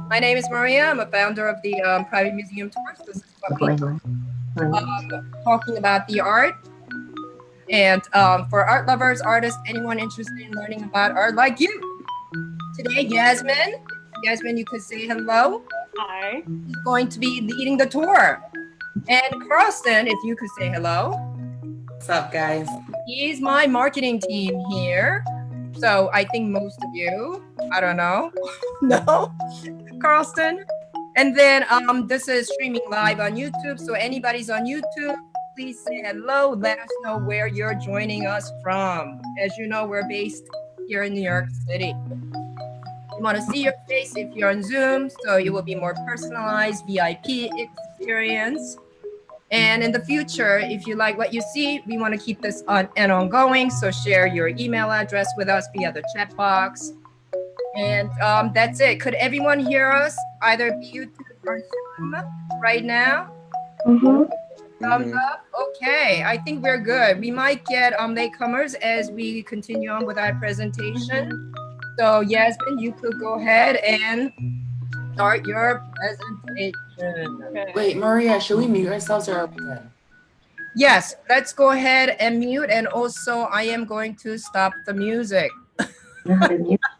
My name is Maria. I'm a founder of the private museum tours. This is what we talking about the art. And for art lovers, artists, anyone interested in learning about art like you. Today, Yasmine, you could say hello. Hi. He's going to be leading the tour. And Carlston, if you could say hello. What's up, guys? He's my marketing team here. So I think most of you, I don't know, no, Carlston. And then this is streaming live on YouTube. So anybody's on YouTube, please say hello. Let us know where you're joining us from. As you know, we're based here in New York City. We want to see your face if you're on Zoom, so you will be more personalized VIP experience. And in the future, if you like what you see, we want to keep this on and ongoing. So share your email address with us via the chat box. And that's it. Could everyone hear us either via YouTube or Zoom right now? Thumbs up. Okay, I think we're good. We might get latecomers as we continue on with our presentation. So Yasmine, you could go ahead and start your presentation. Okay. Wait, Maria, should we mute ourselves or are we good? Yes, let's go ahead and mute. And also, I am going to stop the music. That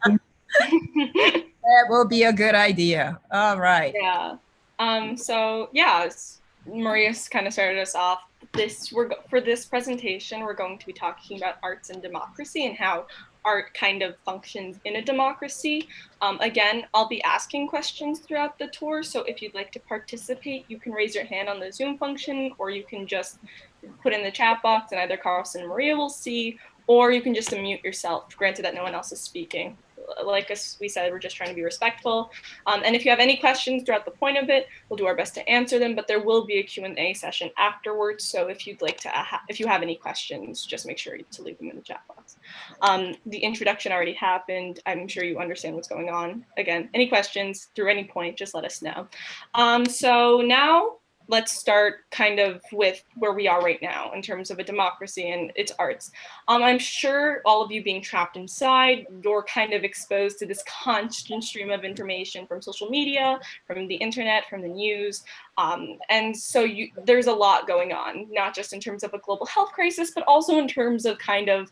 will be a good idea. All right. Yeah. So yeah, Maria's kind of started us off. For this presentation, we're going to be talking about arts and democracy and how art kind of functions in a democracy. Again, I'll be asking questions throughout the tour. So if you'd like to participate, you can raise your hand on the Zoom function, or you can just put in the chat box and either Carlson and Maria will see, or you can just unmute yourself, granted that no one else is speaking. Like we said, we're just trying to be respectful. And if you have any questions throughout the point of it, we'll do our best to answer them, but there will be a Q&A session afterwards. So if you'd like to, if you have any questions, just make sure to leave them in the chat box. The introduction already happened. I'm sure you understand what's going on. Again, any questions through any point, just let us know. So now, let's start kind of with where we are right now in terms of a democracy and its arts. I'm sure all of you being trapped inside, you're kind of exposed to this constant stream of information from social media, from the internet, from the news. And so there's a lot going on, not just in terms of a global health crisis, but also in terms of kind of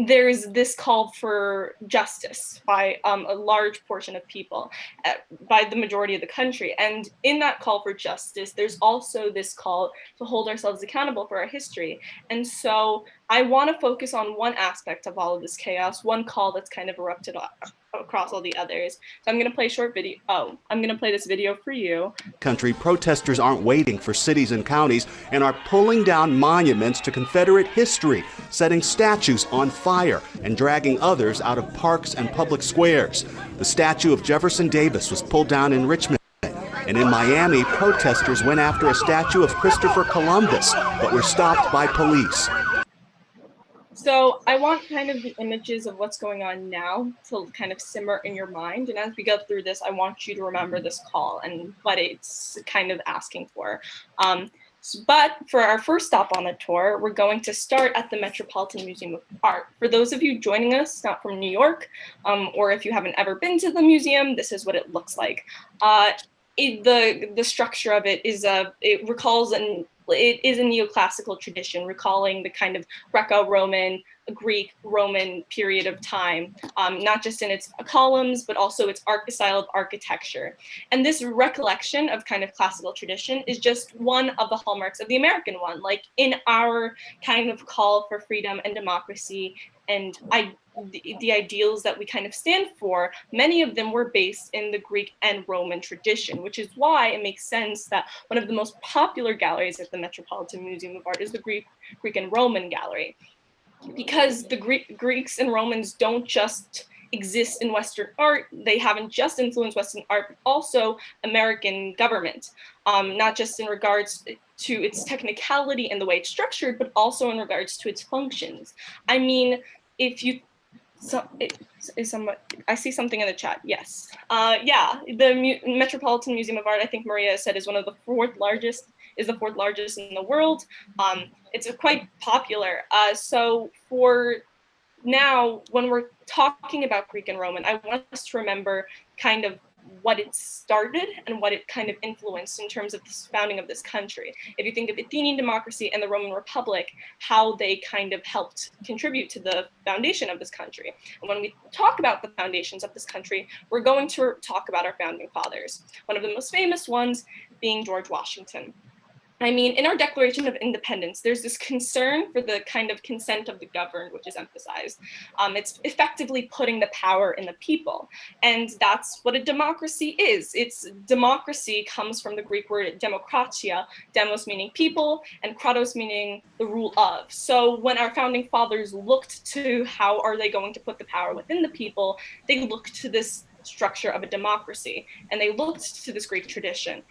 there's this call for justice by a large portion of people, by the majority of the country. And in that call for justice, there's also this call to hold ourselves accountable for our history. And so I want to focus on one aspect of all of this chaos, one call that's kind of erupted across all the others. So I'm going to play a short video. I'm going to play this video for you. Country protesters aren't waiting for cities and counties and are pulling down monuments to Confederate history, setting statues on fire and dragging others out of parks and public squares. The statue of Jefferson Davis was pulled down in Richmond. And in Miami, protesters went after a statue of Christopher Columbus, but were stopped by police. So I want kind of the images of what's going on now to kind of simmer in your mind. And as we go through this, I want you to remember this call and what it's kind of asking for. But for our first stop on the tour, we're going to start at the Metropolitan Museum of Art. For those of you joining us, not from New York, or if you haven't ever been to the museum, this is what it looks like. The structure of it is it recalls it is a neoclassical tradition, recalling the kind of Greco-Roman, Greek, Roman period of time, not just in its columns, but also its style of architecture. And this recollection of kind of classical tradition is just one of the hallmarks of the American one, like in our kind of call for freedom and democracy and the ideals that we kind of stand for, many of them were based in the Greek and Roman tradition, which is why it makes sense that one of the most popular galleries at the Metropolitan Museum of Art is the Greek and Roman Gallery. Because the Greeks and Romans don't just exist in Western art, they haven't just influenced Western art, but also American government, not just in regards to its technicality and the way it's structured, but also in regards to its functions. I mean, if you, I see something in the chat, yes. Yeah, the Metropolitan Museum of Art, I think Maria said, is one of the fourth largest in the world. It's quite popular. So for now, when we're talking about Greek and Roman, I want us to remember kind of what it started and what it kind of influenced in terms of the founding of this country. If you think of Athenian democracy and the Roman Republic, how they kind of helped contribute to the foundation of this country. And when we talk about the foundations of this country, we're going to talk about our founding fathers. One of the most famous ones being George Washington. I mean, in our Declaration of Independence, there's this concern for the kind of consent of the governed, which is emphasized. It's effectively putting the power in the people. And that's what a democracy is. It's democracy comes from the Greek word demokratia, demos meaning people, and kratos meaning the rule of. So when our founding fathers looked to how are they going to put the power within the people, they looked to this structure of a democracy, and they looked to this Greek tradition.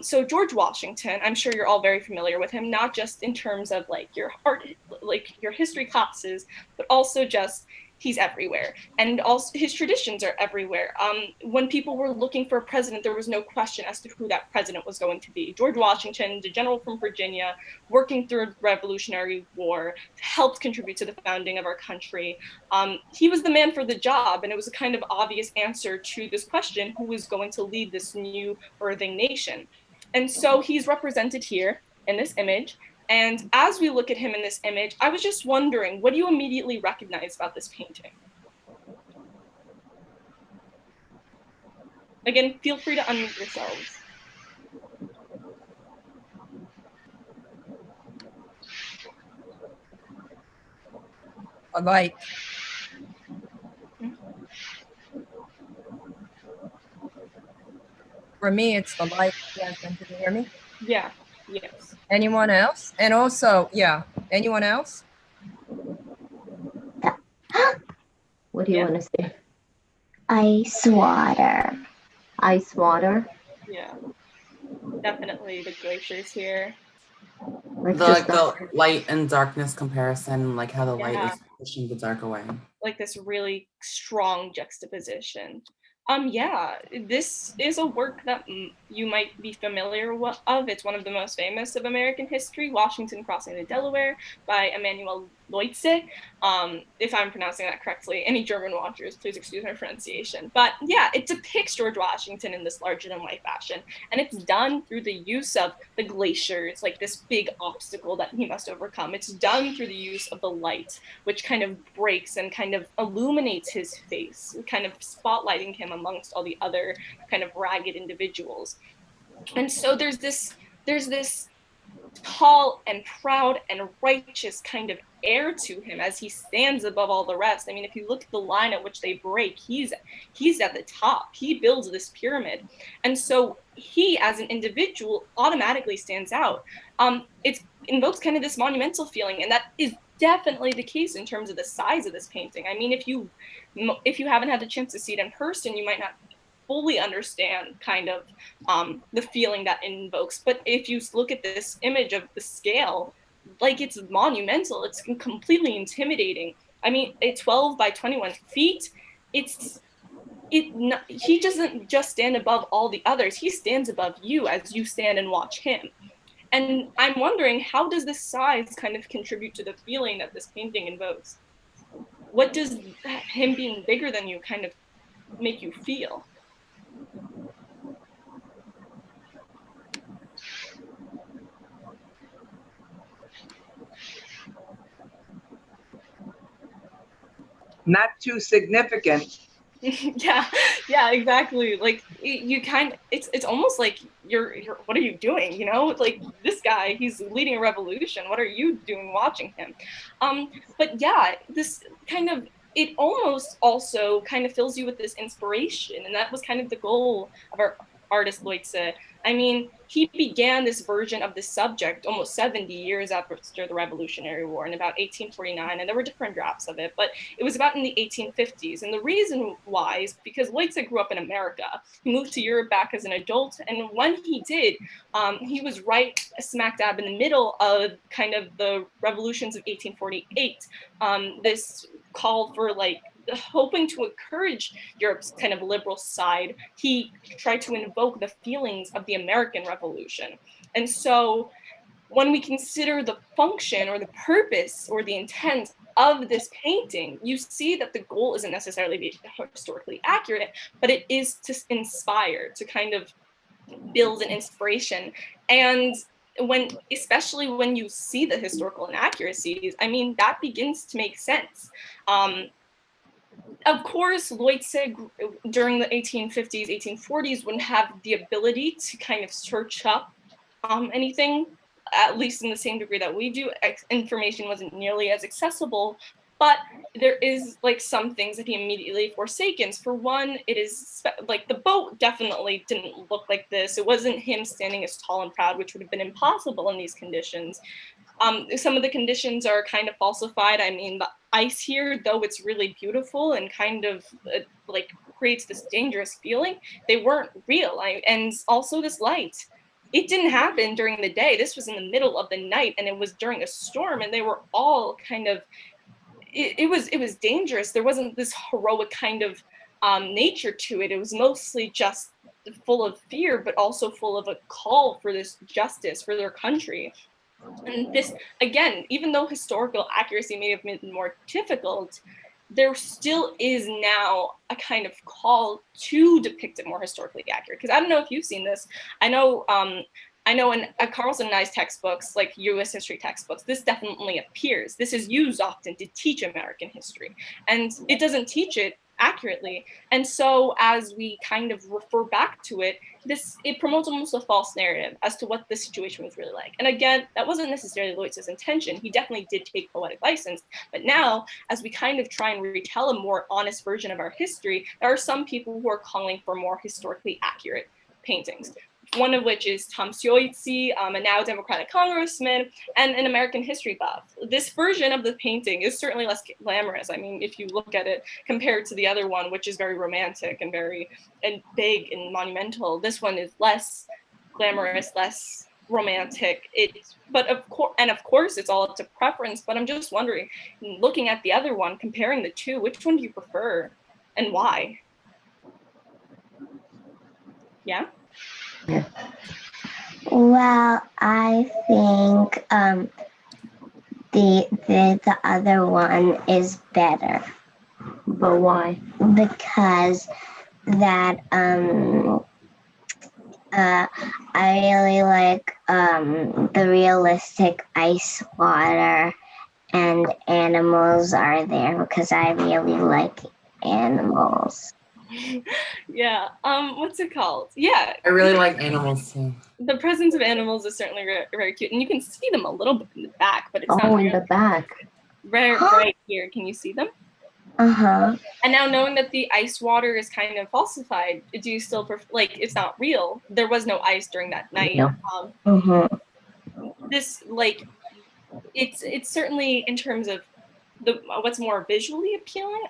So George Washington, I'm sure you're all very familiar with him, not just in terms of like your art, like your history classes, but also just he's everywhere. And also his traditions are everywhere. When people were looking for a president, there was no question as to who that president was going to be. George Washington, the general from Virginia, working through the Revolutionary War, helped contribute to the founding of our country. He was the man for the job, and it was a kind of obvious answer to this question, who was going to lead this new birthing nation. And so he's represented here in this image. And as we look at him in this image, I was just wondering, what do you immediately recognize about this painting? Again, feel free to unmute yourselves. A light. For me, it's the light. Yasmine, can you hear me? Yeah, yes. Anyone else? And also, yeah, anyone else? What do you want to say? Ice water. Ice water. Yeah, definitely the glaciers here. The, like the light and darkness comparison, like how the light is pushing the dark away. Like this really strong juxtaposition. Yeah, this is a work that you might be familiar of. It's one of the most famous of American history, Washington Crossing the Delaware by Emmanuel Loitse. If I'm pronouncing that correctly, any German watchers, please excuse my pronunciation. But yeah, it depicts George Washington in this larger than life fashion. And it's done through the use of the glaciers, like this big obstacle that he must overcome. It's done through the use of the light, which kind of breaks and kind of illuminates his face, kind of spotlighting him amongst all the other kind of ragged individuals. And so there's this tall and proud and righteous kind of air to him as he stands above all the rest. I mean, if you look at the line at which they break, he's at the top. He builds this pyramid. And so he, as an individual, automatically stands out. It invokes kind of this monumental feeling, and that is definitely the case in terms of the size of this painting. I mean, if you haven't had the chance to see it in person, you might not fully understand kind of the feeling that it invokes. But if you look at this image of the scale, like it's monumental, it's completely intimidating. I mean, at 12 by 21 feet, he doesn't just stand above all the others, he stands above you as you stand and watch him. And I'm wondering, how does this size kind of contribute to the feeling that this painting invokes? What does him being bigger than you kind of make you feel? Not too significant. yeah, exactly. Like it's almost like you're what are you doing? You know, like this guy, he's leading a revolution. What are you doing watching him? But yeah, this kind of, it almost also kind of fills you with this inspiration, and that was kind of the goal of our artist Loitse. I mean, he began this version of this subject almost 70 years after the Revolutionary War in about 1849, and there were different drafts of it, but it was about in the 1850s. And the reason why is because Loitse grew up in America. He moved to Europe back as an adult, and when he did, he was right smack dab in the middle of kind of the revolutions of 1848. This called for like hoping to encourage Europe's kind of liberal side. He tried to invoke the feelings of the American Revolution. And so when we consider the function or the purpose or the intent of this painting, you see that the goal isn't necessarily to be historically accurate, but it is to inspire, to kind of build an inspiration. And especially when you see the historical inaccuracies, I mean, that begins to make sense. Of course, Loitse during the 1850s, 1840s wouldn't have the ability to kind of search up anything, at least in the same degree that we do. Information wasn't nearly as accessible, but there is like some things that he immediately forsakens. For one, it is like the boat definitely didn't look like this. It wasn't him standing as tall and proud, which would have been impossible in these conditions. Some of the conditions are kind of falsified. I mean, the ice here, though it's really beautiful and kind of like creates this dangerous feeling, they weren't real. And also this light, it didn't happen during the day. This was in the middle of the night, and it was during a storm, and they were all kind of, it was dangerous. There wasn't this heroic kind of nature to it. It was mostly just full of fear, but also full of a call for this justice for their country. And this, again, even though historical accuracy may have been more difficult, there still is now a kind of call to depict it more historically accurate. Because I don't know if you've seen this. I know in Carlson and I's textbooks, like U.S. history textbooks, this definitely appears. This is used often to teach American history, and it doesn't teach it accurately. And so as we kind of refer back to it, it promotes almost a false narrative as to what the situation was really like. And again, that wasn't necessarily Loitse's intention. He definitely did take poetic license. But now, as we kind of try and retell a more honest version of our history, there are some people who are calling for more historically accurate paintings. One of which is Tom Loitse, a now Democratic congressman, and an American history buff. This version of the painting is certainly less glamorous. I mean, if you look at it compared to the other one, which is very romantic and very big and monumental, this one is less glamorous, less romantic. But of course, it's all up to preference. But I'm just wondering, looking at the other one, comparing the two, which one do you prefer, and why? Yeah. Well, I think the other one is better. But why? Because that I really like the realistic ice water and animals are there because I really like animals. Yeah. What's it called? Yeah. I really like animals too. The presence of animals is certainly very, very cute, and you can see them a little bit in the back, but it's not in the back. Right here. Can you see them? Uh-huh. And now, knowing that the ice water is kind of falsified, do you still it's not real? There was no ice during that night. No. This it's certainly in terms of what's more visually appealing.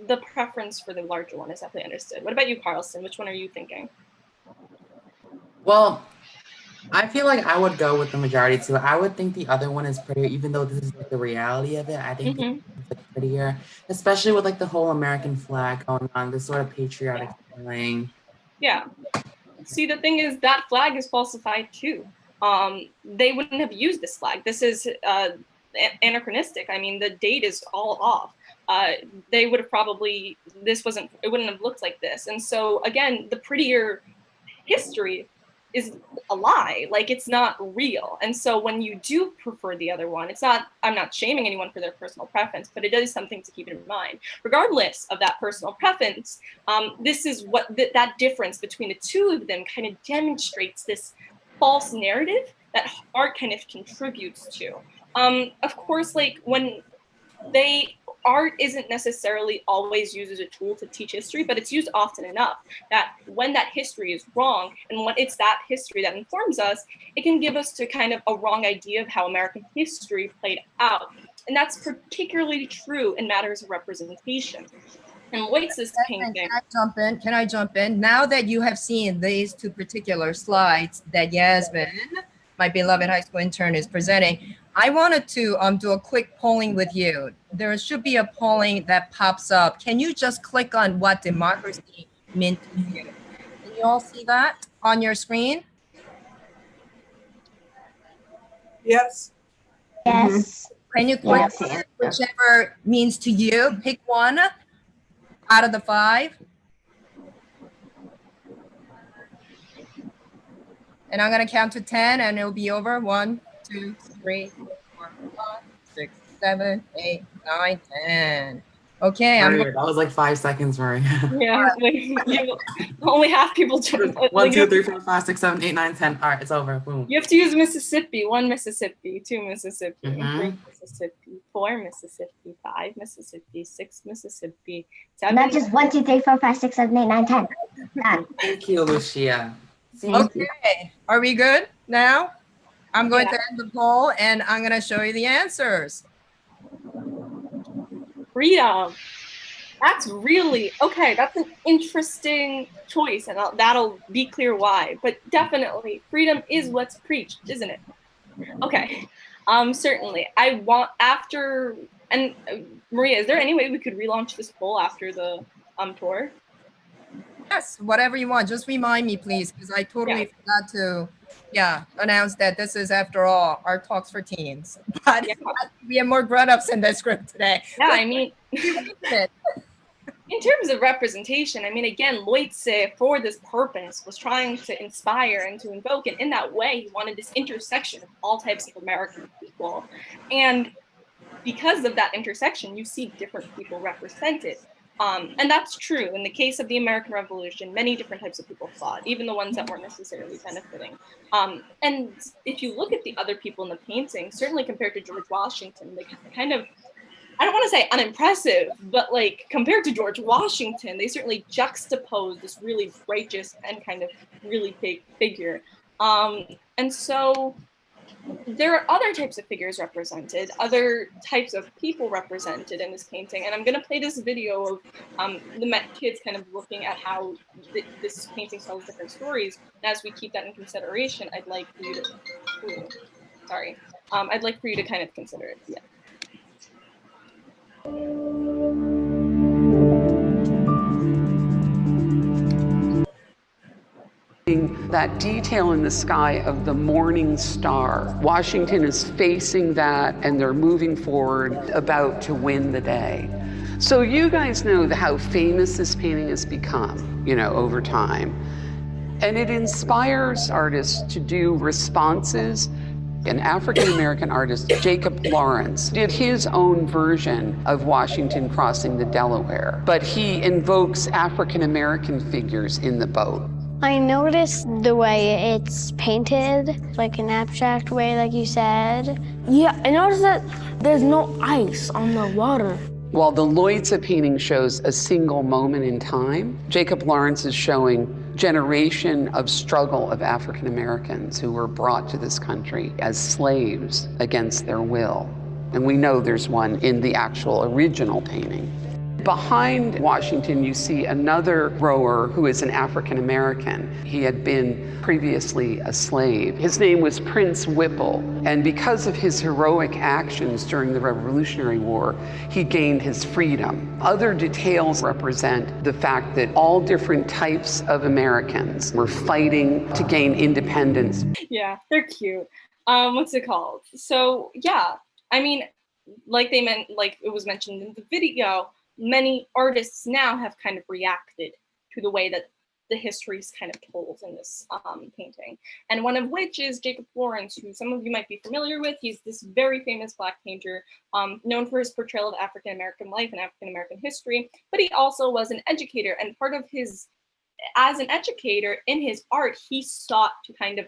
The preference for the larger one is definitely understood. What about you, Carlson? Which one are you thinking? Well, I feel like I would go with the majority too. I would think the other one is prettier, even though this is like the reality of it. I think it's like prettier, especially with like the whole American flag going on, this sort of patriotic feeling. Yeah. See, the thing is that flag is falsified too. They wouldn't have used this flag. This is anachronistic. I mean, the date is all off. They would have probably, it wouldn't have looked like this. And so again, the prettier history is a lie. Like, it's not real. And so when you do prefer the other one, I'm not shaming anyone for their personal preference, but it is something to keep in mind. Regardless of that personal preference, this is what that difference between the two of them kind of demonstrates this false narrative that art kind of contributes to. Of course, like when art isn't necessarily always used as a tool to teach history, but it's used often enough that when that history is wrong, and when it's that history that informs us, it can give us to kind of a wrong idea of how American history played out. And that's particularly true in matters of representation. And Loitse's painting. Can I jump in? Now that you have seen these two particular slides that Yasmine, my beloved high school intern, is presenting, I wanted to do a quick polling with you. There should be a polling that pops up. Can you just click on what democracy meant to you? Can you all see that on your screen? Yes. Yes. Can you Yeah, click to answer. whichever means to you? Pick one out of the 5. And I'm gonna count to 10 and it'll be over. 1, 2, 3, 4, 5, 6, 7, 8, 9, 10. Okay, I'm Maria, that was like 5 seconds, Maria. Yeah, like, only half people joined. 1, 2, 3, 4, 5, 6, 7, 8, 9, 10. All right, it's over. Boom. You have to use Mississippi. 1 Mississippi, 2 Mississippi, Mhm. 3 Mississippi, 4 Mississippi, 5 Mississippi, 6 Mississippi, 7. Not just 1, 2, 3, 4, 5, 6, 7, 8, 9, 10. Done. Thank you, Lucia. Thank you. Okay, are we good now? I'm going Yeah. to end the poll and I'm gonna show you the answers. Freedom. That's really, okay, that's an interesting choice, and that'll be clear why. But definitely, freedom is what's preached, isn't it? Okay, certainly. I want, after, and Maria, is there any way we could relaunch this poll after the tour? Yes, whatever you want. Just remind me, please, because I totally forgot to, announce that this is, after all, our Talks for Teens. But Yeah. we have more grown-ups in this group today. Yeah, I mean, in terms of representation, I mean, again, Loitse, for this purpose, was trying to inspire and to invoke, and in that way, he wanted this intersection of all types of American people. And because of that intersection, you see different people represented. And that's true. In the case of the American Revolution, many different types of people fought, even the ones that weren't necessarily benefiting. And if you look at the other people in the painting, certainly compared to George Washington, they kind of, I don't want to say unimpressive, but like compared to George Washington, they certainly juxtapose this really righteous and kind of really big figure. And so there are other types of figures represented, other types of people represented in this painting. And I'm going to play this video of the Met kids kind of looking at how this painting tells different stories. And as we keep that in consideration, I'd like for you to, I'd like for you to kind of consider it. Yeah. That detail in the sky of the morning star. Washington is facing that and they're moving forward, about to win the day. So you guys know how famous this painting has become, over time. And it inspires artists to do responses. An African-American artist, Jacob Lawrence, did his own version of Washington crossing the Delaware, but he invokes African-American figures in the boat. I noticed the way it's painted, like an abstract way, like you said. Yeah, I noticed that there's no ice on the water. While the Loitse painting shows a single moment in time, Jacob Lawrence is showing generation of struggle of African Americans who were brought to this country as slaves against their will. And we know there's one in the actual original painting. Behind Washington, you see another rower who is an African American. He had been previously a slave. His name was Prince Whipple, and because of his heroic actions during the Revolutionary War, he gained his freedom. Other details represent the fact that all different types of Americans were fighting to gain independence. Yeah, they're cute. What's it called? So yeah, I mean, like it was mentioned in the video, many artists now have kind of reacted to the way that the history is kind of told in this painting. And one of which is Jacob Lawrence, who some of you might be familiar with. He's this very famous Black painter, known for his portrayal of African-American life and African-American history, but he also was an educator. And part of as an educator in his art, he sought to kind of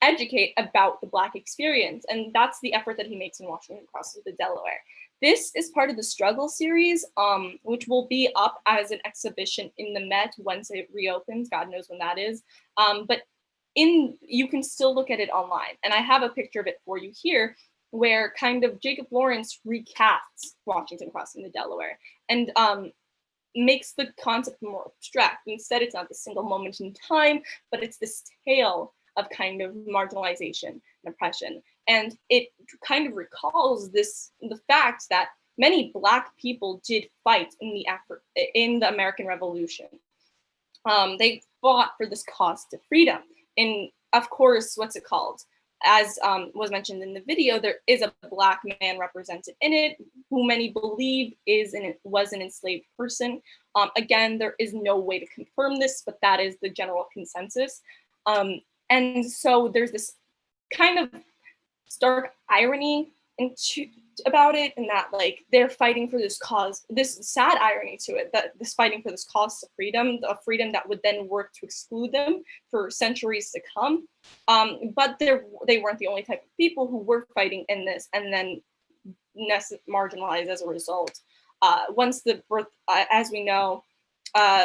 educate about the Black experience. And that's the effort that he makes in Washington Crosses the Delaware. This is part of the Struggle series, which will be up as an exhibition in the Met once it reopens. God knows when that is. But you can still look at it online. And I have a picture of it for you here, where kind of Jacob Lawrence recasts Washington Crossing the Delaware and makes the concept more abstract. Instead, it's not the single moment in time, but it's this tale of kind of marginalization and oppression. And it kind of recalls the fact that many Black people did fight in the American Revolution. They fought for this cause to freedom. And of course, what's it called? as was mentioned in the video, there is a Black man represented in it, who many believe was an enslaved person. Again, there is no way to confirm this, but that is the general consensus. And so there's this kind of stark irony about it, and that like they're fighting for this cause, this sad irony to it, that this fighting for this cause to freedom, a freedom that would then work to exclude them for centuries to come. But they weren't the only type of people who were fighting in this and then marginalized as a result. Once the birth, as we know,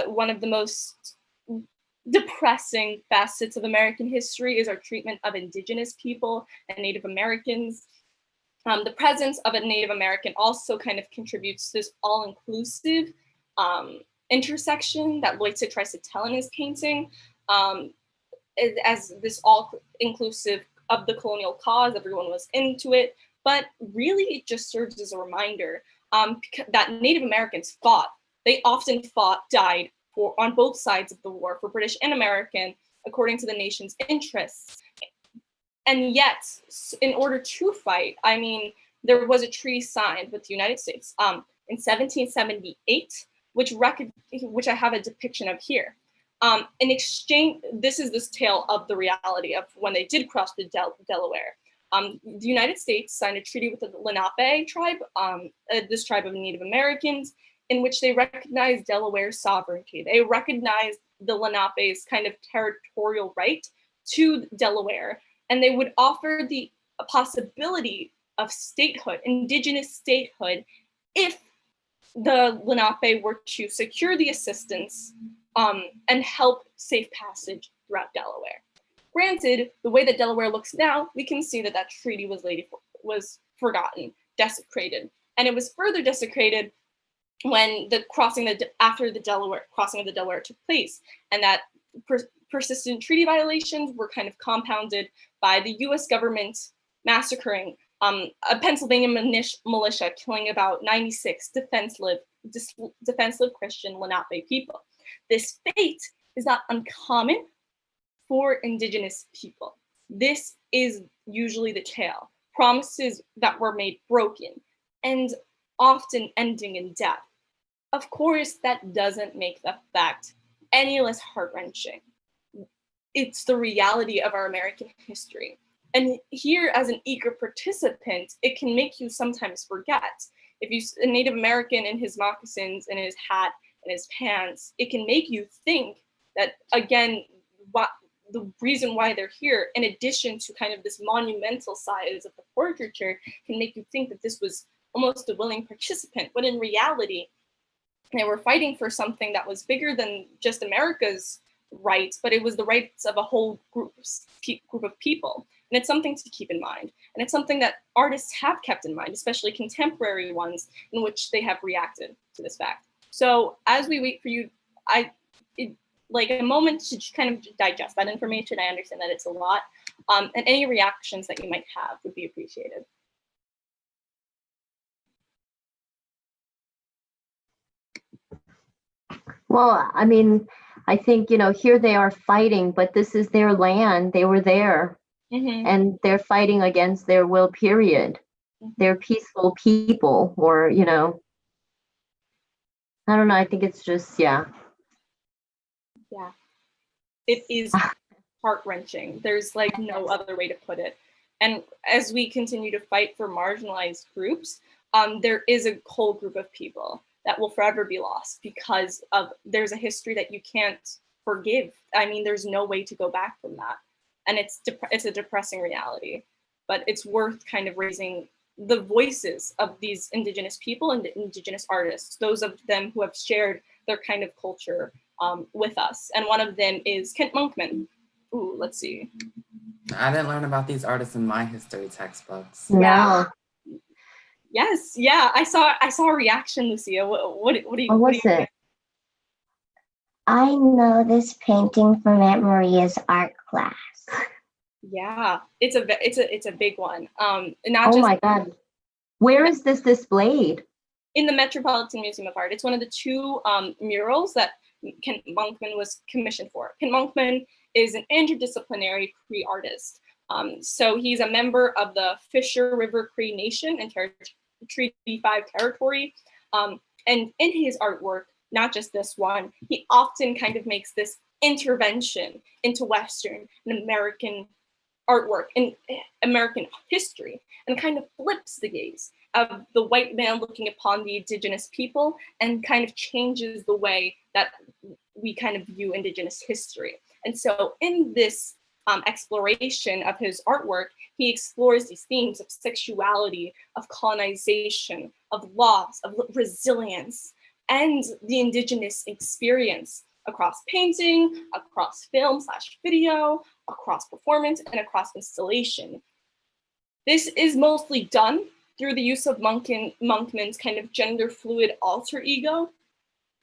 one of the most depressing facets of American history is our treatment of Indigenous people and Native Americans. The presence of a Native American also kind of contributes to this all-inclusive intersection that Loitse tries to tell in his painting, as this all-inclusive of the colonial cause. Everyone was into it, but really it just serves as a reminder that Native Americans fought. They often fought, died on both sides of the war, for British and American, according to the nation's interests. And yet, in order to fight, I mean, there was a treaty signed with the United States in 1778, which I have a depiction of here. In exchange, this is this tale of the reality of when they did cross the Delaware. The United States signed a treaty with the Lenape Tribe, this tribe of Native Americans, in which they recognized Delaware's sovereignty. They recognized the Lenape's kind of territorial right to Delaware, and they would offer the possibility of statehood, indigenous statehood, if the Lenape were to secure the assistance and help safe passage throughout Delaware. Granted, the way that Delaware looks now, we can see that that treaty was forgotten, desecrated, and it was further desecrated when the after the crossing of the Delaware took place, and that persistent treaty violations were kind of compounded by the U.S. government massacring a Pennsylvania militia, killing about 96 defenseless Christian Lenape people. This fate is not uncommon for Indigenous people. This is usually the tale. Promises that were made broken, and often ending in death. Of course, that doesn't make the fact any less heart-wrenching. It's the reality of our American history. And here, as an eager participant, it can make you sometimes forget. If you a Native American in his moccasins, in his hat, in his pants, it can make you think that, again, the reason why they're here, in addition to kind of this monumental size of the portraiture, can make you think that this was almost a willing participant, when in reality, they were fighting for something that was bigger than just America's rights, but it was the rights of a whole group of people. And it's something to keep in mind. And it's something that artists have kept in mind, especially contemporary ones, in which they have reacted to this fact. So as we wait for you, like a moment to just kind of digest that information. I understand that it's a lot. And any reactions that you might have would be appreciated. Well, I mean, I think, here they are fighting, but this is their land. They were there. Mm-hmm. And they're fighting against their will, period. Mm-hmm. They're peaceful people, or, I don't know. I think it's just, yeah. Yeah. It is heart-wrenching. There's like no other way to put it. And as we continue to fight for marginalized groups, there is a whole group of people that will forever be lost because there's a history that you can't forgive. I mean, there's no way to go back from that. And it's a depressing reality, but it's worth kind of raising the voices of these Indigenous people and Indigenous artists, those of them who have shared their kind of culture with us. And one of them is Kent Monkman. Ooh, let's see. I didn't learn about these artists in my history textbooks. No. Yes, yeah, I saw a reaction, Lucia. What do you? What was it? I know this painting from Aunt Maria's art class. Yeah, it's a big one. My God, where is this displayed? In the Metropolitan Museum of Art. It's one of the two murals that Kent Monkman was commissioned for. Kent Monkman is an interdisciplinary Cree artist. So he's a member of the Fisher River Cree Nation and Treaty 5 territory. And in his artwork, not just this one, he often kind of makes this intervention into Western and American artwork and American history, and kind of flips the gaze of the white man looking upon the indigenous people and kind of changes the way that we kind of view indigenous history. And so in this exploration of his artwork, he explores these themes of sexuality, of colonization, of loss, of resilience, and the indigenous experience across painting, across film/video, across performance, and across installation. This is mostly done through the use of Monkman's kind of gender fluid alter ego,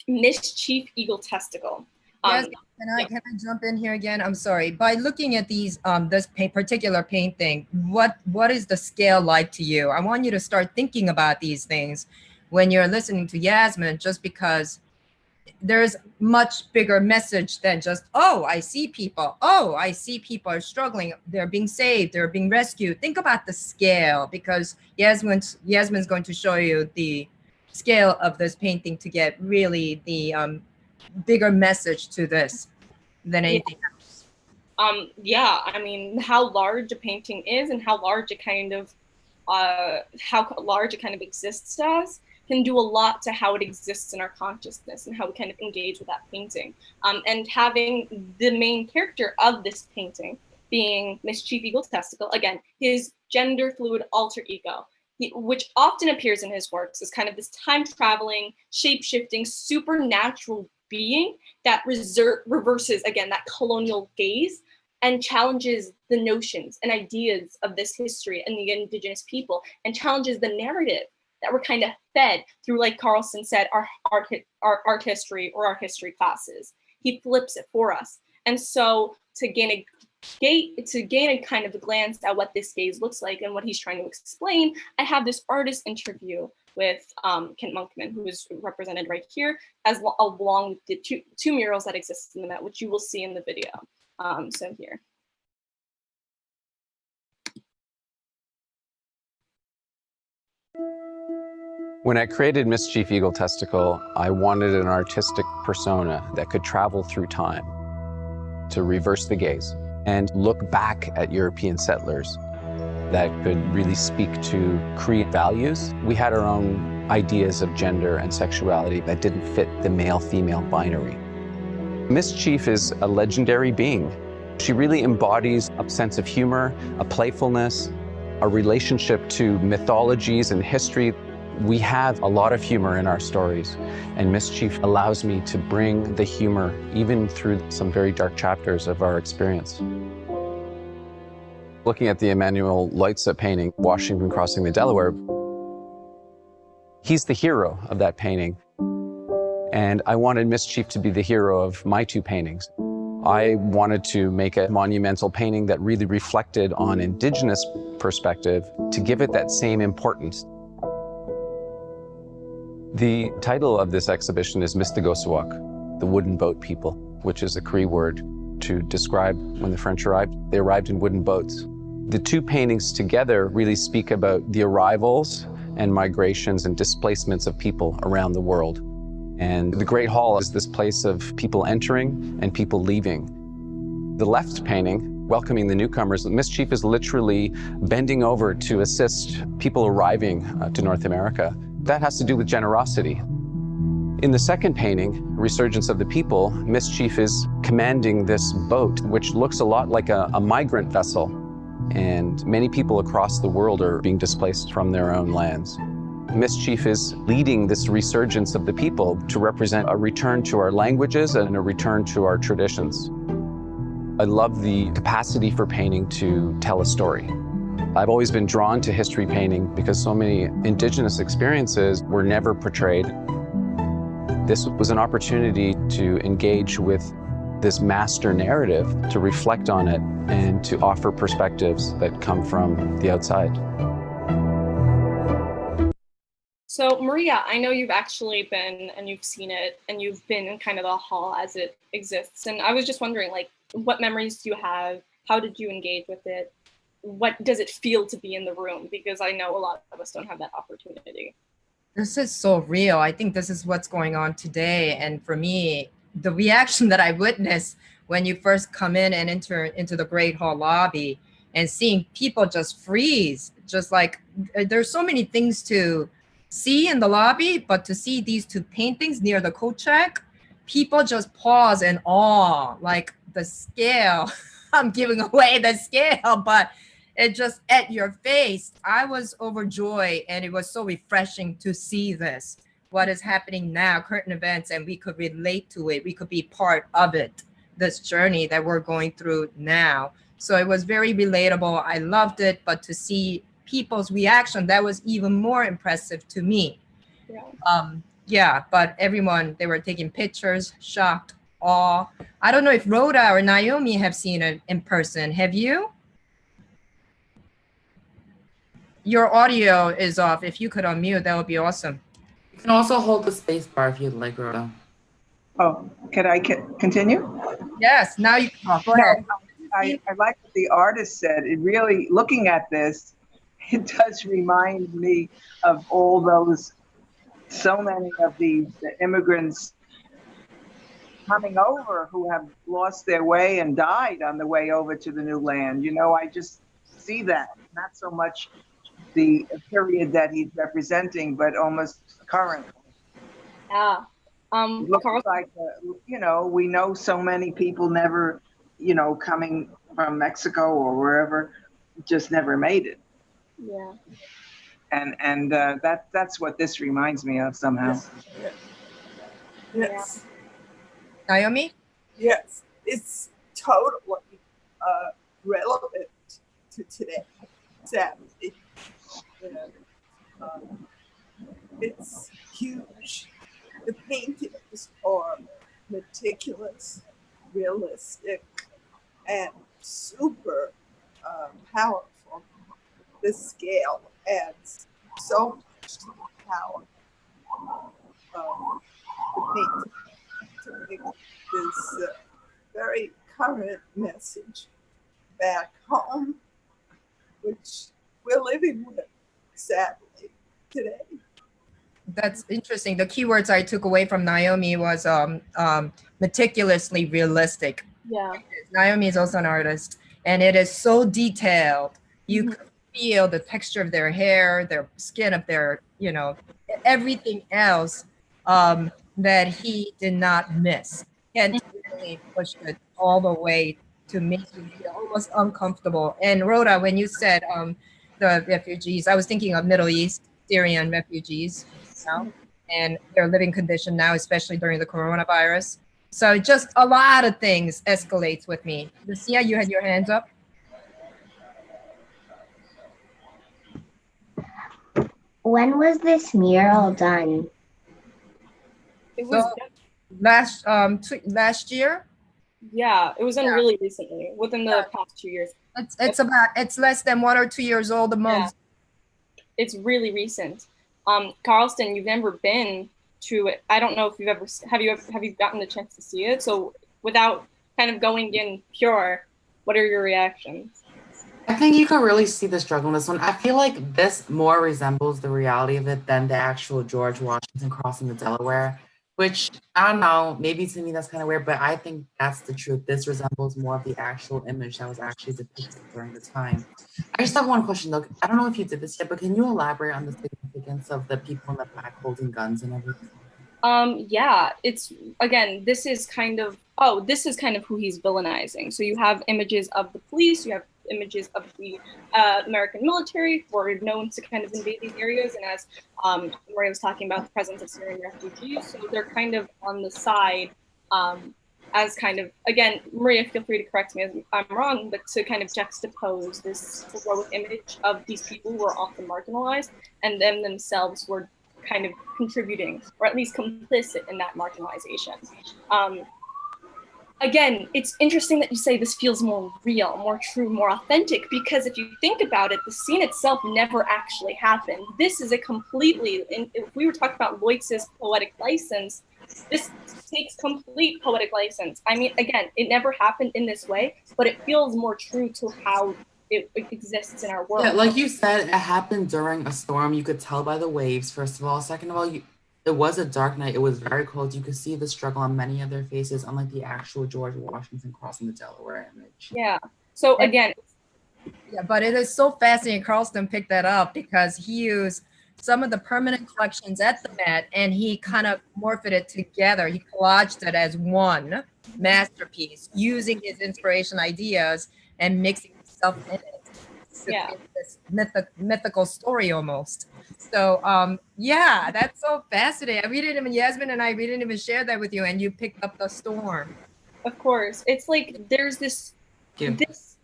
Mischief Egotistical. Yes, can I jump in here again? I'm sorry. By looking at these, this particular painting, what is the scale like to you? I want you to start thinking about these things when you're listening to Yasmine, just because there's much bigger message than just, oh, I see people. Oh, I see people are struggling. They're being saved. They're being rescued. Think about the scale, because Yasmine's going to show you the scale of this painting to get really the bigger message to this than anything else. Yeah, I mean, how large a painting is and how large it kind of exists as can do a lot to how it exists in our consciousness and how we kind of engage with that painting. And having the main character of this painting being Mischief Egotistical, again, his gender fluid alter ego, which often appears in his works as kind of this time-traveling, shape-shifting, supernatural being that reverses, again, that colonial gaze and challenges the notions and ideas of this history and the indigenous people, and challenges the narrative that we're kind of fed through, like Carlson said, our art history or our history classes. He flips it for us. And so to gain a kind of a glance at what this gaze looks like and what he's trying to explain, I have this artist interview with Kent Monkman, who is represented right here, along with the two murals that exist in the Met, which you will see in the video. So here. When I created Mischief Egotistical, I wanted an artistic persona that could travel through time, to reverse the gaze and look back at European settlers that could really speak to Cree values. We had our own ideas of gender and sexuality that didn't fit the male-female binary. Mischief is a legendary being. She really embodies a sense of humor, a playfulness, a relationship to mythologies and history. We have a lot of humor in our stories, and Mischief allows me to bring the humor even through some very dark chapters of our experience. Looking at the Emmanuel Loitse painting, Washington Crossing the Delaware, he's the hero of that painting. And I wanted Mischief to be the hero of my two paintings. I wanted to make a monumental painting that really reflected on Indigenous perspective to give it that same importance. The title of this exhibition is Mistigosawak, the wooden boat people, which is a Cree word to describe when the French arrived. They arrived in wooden boats. The two paintings together really speak about the arrivals and migrations and displacements of people around the world. And the Great Hall is this place of people entering and people leaving. The left painting, welcoming the newcomers, Mischief is literally bending over to assist people arriving to North America. That has to do with generosity. In the second painting, Resurgence of the People, Mischief is commanding this boat, which looks a lot like a migrant vessel. And many people across the world are being displaced from their own lands. Mischief is leading this resurgence of the people to represent a return to our languages and a return to our traditions. I love the capacity for painting to tell a story. I've always been drawn to history painting because so many Indigenous experiences were never portrayed. This was an opportunity to engage with this master narrative, to reflect on it, and to offer perspectives that come from the outside. So Maria, I know you've actually been and you've seen it and you've been in kind of the hall as it exists. And I was just wondering, like, what memories do you have? How did you engage with it? what does it feel to be in the room? Because I know a lot of us don't have that opportunity. This is so real. I think this is what's going on today. And for me, the reaction that I witnessed when you first come in and enter into the Great Hall lobby and seeing people just freeze, just like there's so many things to see in the lobby, but to see these two paintings near the coat check, people just pause in awe, like the scale. I'm giving away the scale, but it just at your face. I was overjoyed, and it was so refreshing to see this, what is happening now, current events, and we could relate to it. We could be part of it, this journey that we're going through now. So it was very relatable. I loved it, but to see people's reaction, that was even more impressive to me. Yeah, but everyone, they were taking pictures, shocked, awe. I don't know if Rhoda or Naomi have seen it in person. Have you? Your audio is off. If you could unmute, that would be awesome. You can also hold the space bar if you'd like, Rhoda. Oh, can I continue? Yes, now you can. Go ahead. I like what the artist said. It really, looking at this, it does remind me of all those, so many of the immigrants coming over who have lost their way and died on the way over to the new land. You know, I just see that, not so much the period that he's representing, but almost current. Yeah. Looks like, you know, we know so many people never, you know, coming from Mexico or wherever, just never made it. Yeah. And that's what this reminds me of somehow. Yes. Naomi? Yes, it's totally relevant to today, sadly. It's huge. The paintings are meticulous, realistic, and super powerful. The scale adds so much to the power of the painting to make this very current message back home, which we're living with, sadly, today. That's interesting. The keywords I took away from Naomi was meticulously realistic. Yeah. Naomi is also an artist, and it is so detailed. You could feel the texture of their hair, their skin, of their, you know, everything else that he did not miss. And really pushed it all the way to make you feel almost uncomfortable. And Rhoda, when you said the refugees, I was thinking of Middle East, Syrian refugees, you know, and their living condition now, especially during the coronavirus. So just a lot of things escalates with me. Lucia, you had your hands up. When was this mural done? It was last year. Yeah, it was done really recently, within the past 2 years. It's less than 1 or 2 years old the most. Yeah. It's really recent. Carlston, you've never been to it. I don't know if you've ever have you gotten the chance to see it. So without kind of going in pure, what are your reactions? I think you can really see the struggle in this one. I feel like this more resembles the reality of it than the actual George Washington crossing the Delaware, which I don't know, maybe to me that's kind of weird, but I think that's the truth. This resembles more of the actual image that was actually depicted during the time. I just have one question though. I don't know if you did this yet, but can you elaborate on the significance of the people in the back holding guns and everything? Yeah, it's, again, this is kind of who he's villainizing. So you have images of the police, you have images of the American military who are known to kind of invade these areas. And as Maria was talking about, the presence of Syrian refugees, so they're kind of on the side as kind of, again, Maria, feel free to correct me if I'm wrong, but to kind of juxtapose this heroic image of these people who are often marginalized and them themselves were kind of contributing or at least complicit in that marginalization. Again, it's interesting that you say this feels more real, more true, more authentic, because if you think about it, the scene itself never actually happened. This is a completely, if we were talking about Loitse's poetic license, this takes complete poetic license. I mean, again, it never happened in this way, but it feels more true to how it exists in our world. Yeah, like you said, it happened during a storm. You could tell by the waves, first of all. Second of all, it was a dark night. It was very cold. You could see the struggle on many of their faces, unlike the actual George Washington crossing the Delaware image. Yeah. So again, yeah, but it is so fascinating. Carlston picked that up because he used some of the permanent collections at the Met and he kind of morphed it together. He collaged it as one masterpiece using his inspiration ideas and mixing stuff in it. Yeah. This mythical story almost. So yeah, that's so fascinating. We didn't even, Yasmine and we didn't even share that with you, and you picked up the storm. Of course. It's like there's this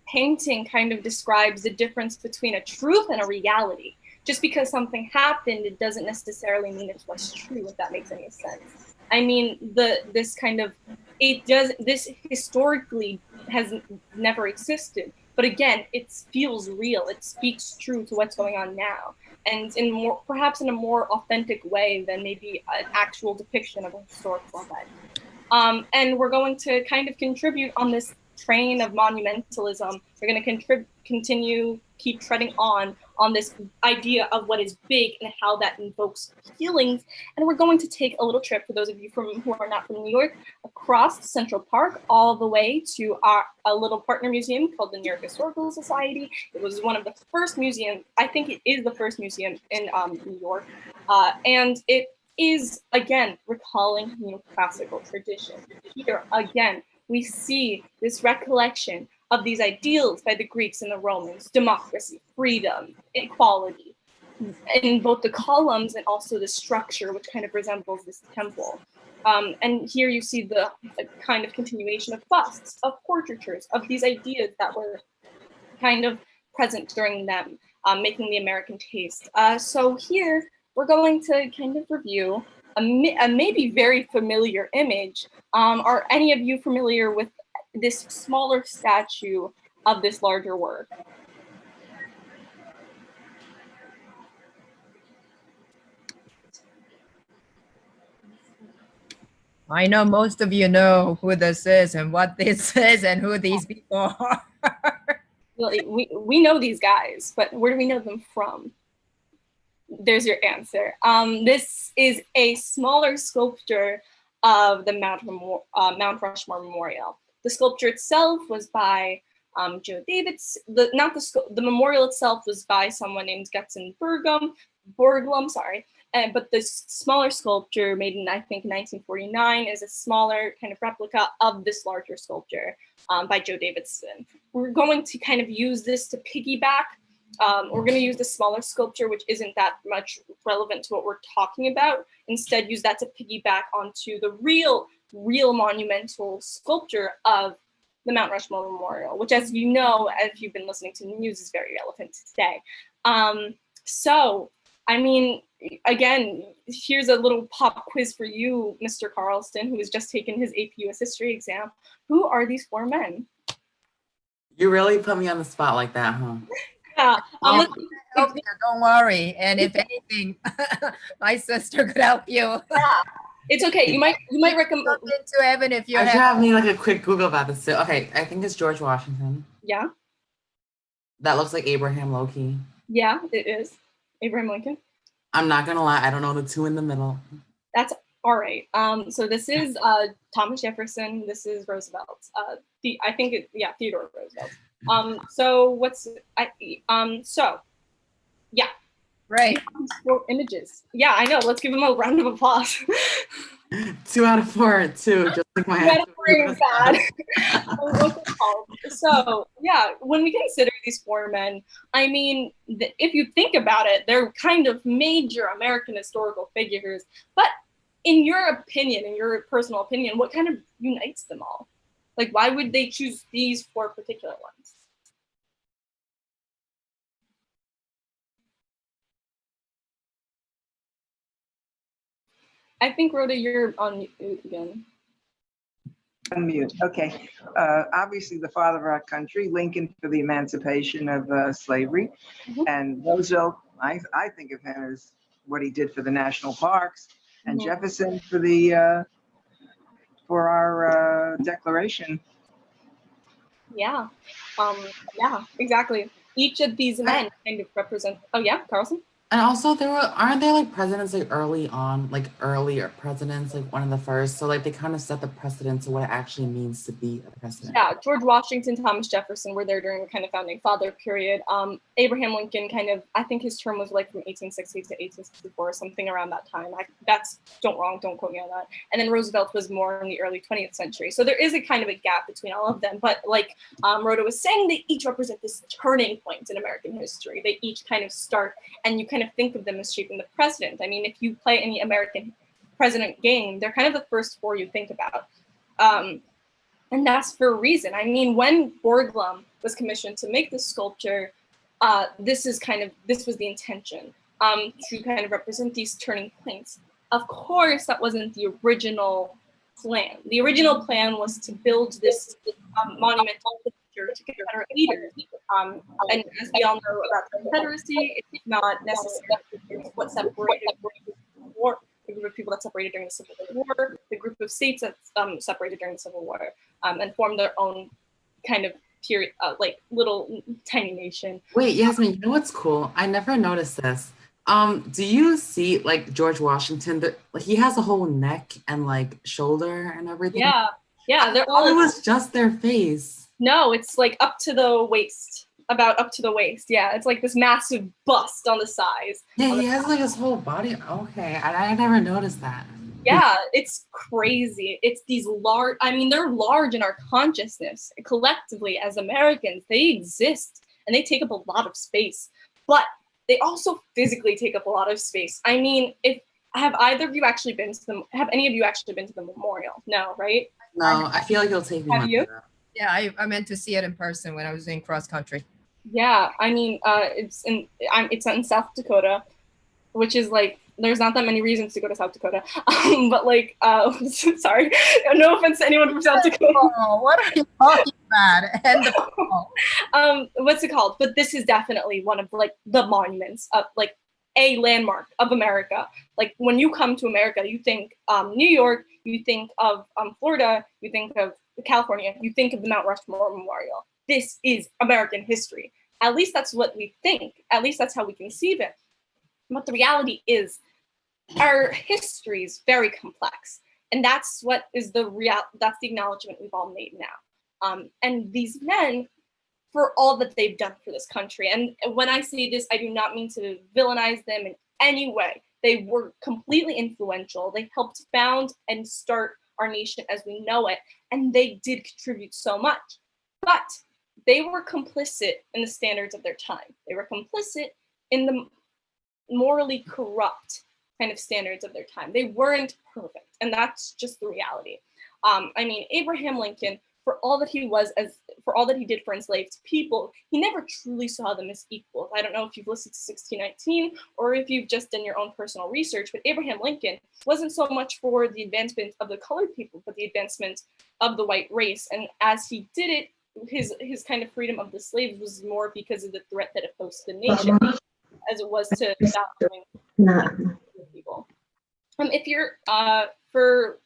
painting kind of describes the difference between a truth and a reality. Just because something happened, it doesn't necessarily mean it's what's true, if that makes any sense. I mean, this historically has never existed. But again, it feels real. It speaks true to what's going on now, and perhaps in a more authentic way than maybe an actual depiction of a historical event. And we're going to kind of contribute on this train of monumentalism. We're going to keep treading on this idea of what is big and how that invokes feelings. And we're going to take a little trip, for those of you who are not from New York, across Central Park all the way to a little partner museum called the New York Historical Society. It was one of the first museums, I think it is the first museum in New York. And it is, again, recalling neoclassical tradition. Here, again, we see this recollection of these ideals by the Greeks and the Romans: democracy, freedom, equality, in both the columns and also the structure, which kind of resembles this temple. And here you see the kind of continuation of busts, of portraitures, of these ideas that were kind of present during them, making the American taste. So here we're going to kind of review a maybe very familiar image. Are any of you familiar with this smaller statue of this larger work? I know most of you know who this is and what this is and who these people are. Well, we know these guys, but where do we know them from? There's your answer. This is a smaller sculpture of the Mount Rushmore Memorial. The sculpture itself was by Joe Davids. The memorial itself was by someone named Gutzon Borglum, sorry. But the smaller sculpture, made in, I think, 1949, is a smaller kind of replica of this larger sculpture by Joe Davidson. We're going to kind of use this to piggyback. We're going to use the smaller sculpture, which isn't that much relevant to what we're talking about. Instead, use that to piggyback onto the real monumental sculpture of the Mount Rushmore Memorial, which, as you know, if you've been listening to the news, is very relevant today. So, I mean, again, here's a little pop quiz for you, Mr. Carlston, who has just taken his AP US History exam. Who are these four men? You really put me on the spot like that, huh? Yeah, don't worry. And if anything, my sister could help you. Yeah, it's okay. You might recommend to Evan if you're. I should have me like a quick Google about this too. Okay, I think it's George Washington. Yeah. That looks like Abraham Loki. Yeah, it is Abraham Lincoln. I'm not gonna lie, I don't know the two in the middle. That's all right. So this is Thomas Jefferson. This is Roosevelt. I think Theodore Roosevelt. So yeah. Right. 4 images. Yeah, I know. Let's give him a round of applause. 2 out of 4, 2, just like my 2 out of 4 is bad. So yeah, when we consider these 4 men, I mean, if you think about it, they're kind of major American historical figures. But in your opinion, in your personal opinion, what kind of unites them all? Like, why would they choose these 4 particular ones? I think, Rhoda, you're on mute again. Unmute. Okay. Obviously, the father of our country, Lincoln for the emancipation of slavery, and Roosevelt, I think of him as what he did for the national parks, and Jefferson for the for our Declaration. Yeah. Yeah, exactly. Each of these men kind of represent, oh yeah, Carlson? And also aren't there like presidents like early on, like earlier presidents, like one of the first? So like they kind of set the precedent to what it actually means to be a president. Yeah, George Washington, Thomas Jefferson were there during the kind of founding father period. Abraham Lincoln kind of, I think his term was like from 1860 to 1864 or something around that time. Don't quote me on that. And then Roosevelt was more in the early 20th century. So there is a kind of a gap between all of them. But like Rhoda was saying, they each represent this turning point in American history. They each kind of start, and you kind of think of them as shaping the president. I mean, if you play any American president game, they're kind of the first four you think about. And that's for a reason. I mean, when Borglum was commissioned to make this sculpture, this was the intention, to kind of represent these turning points. Of course, that wasn't the original plan. The original plan was to build this monumental sculpture to Confederate leaders. And as we all know about the Confederacy, it's not necessarily what separated war. The group of people that separated during the Civil War, the group of states that separated during the Civil War, and formed their own kind of period, like little tiny nation. Wait, Yasmine, you know what's cool? I never noticed this. Do you see like George Washington? He has a whole neck and like shoulder and everything. Yeah, they're all. It was just their face. No, it's like up to the waist. About up to the waist. Yeah, it's like this massive bust on the sides. Yeah, he has like his whole body. Okay, I never noticed that. Yeah, it's crazy. It's these large, I mean, they're large in our consciousness. Collectively, as Americans, they exist and they take up a lot of space, but they also physically take up a lot of space. I mean, have any of you actually been to the memorial? No, right? No, I feel like it'll take me. Have you? Yeah, I meant to see it in person when I was doing cross country. Yeah, I mean, it's in South Dakota, which is like, there's not that many reasons to go to South Dakota, but like, sorry, no offense to anyone from South Dakota. Oh, what are you talking about? What's it called? But this is definitely one of like the monuments of like a landmark of America. Like when you come to America, you think New York, you think of Florida, you think of California, you think of the Mount Rushmore Memorial. This is American history. At least that's what we think. At least that's how we conceive it. But the reality is our history is very complex. And that's what is that's the acknowledgement we've all made now. And these men, for all that they've done for this country, and when I say this, I do not mean to villainize them in any way. They were completely influential. They helped found and start our nation as we know it. And they did contribute so much. But they were complicit in the standards of their time. They were complicit in the morally corrupt kind of standards of their time. They weren't perfect, and that's just the reality. I mean, Abraham Lincoln, for all that he did for enslaved people, he never truly saw them as equals. I don't know if you've listened to 1619 or if you've just done your own personal research, but Abraham Lincoln wasn't so much for the advancement of the colored people, but the advancement of the white race. And as he did it, his kind of freedom of the slaves was more because of the threat that it posed to the nation, as it was to stop doing people. If you're for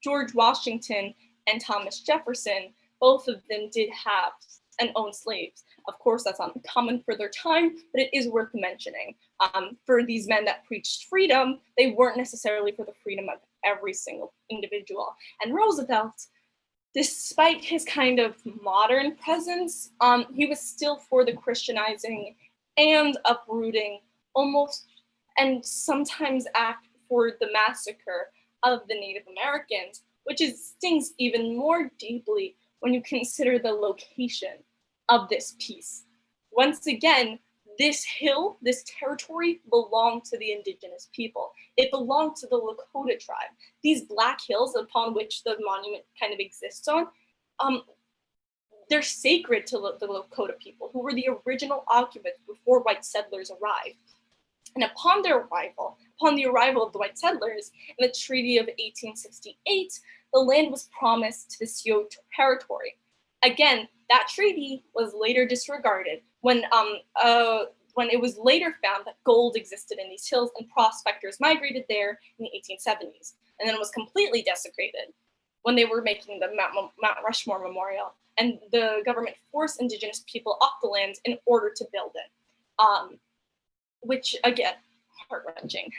George Washington and Thomas Jefferson, both of them did have and own slaves. Of course, that's uncommon for their time, but it is worth mentioning. For these men that preached freedom, they weren't necessarily for the freedom of every single individual. And Roosevelt, despite his kind of modern presence, he was still for the Christianizing and uprooting almost, and sometimes act for the massacre of the Native Americans, which stings even more deeply when you consider the location of this piece. Once again, this hill, this territory belonged to the indigenous people. It belonged to the Lakota tribe. These black hills upon which the monument kind of exists on, they're sacred to the Lakota people, who were the original occupants before white settlers arrived. And upon the arrival of the white settlers in the Treaty of 1868, the land was promised to the Sioux territory. Again, that treaty was later disregarded when it was later found that gold existed in these hills and prospectors migrated there in the 1870s. And then it was completely desecrated when they were making the Mount Rushmore Memorial. and the government forced indigenous people off the land in order to build it, which again, heart-wrenching.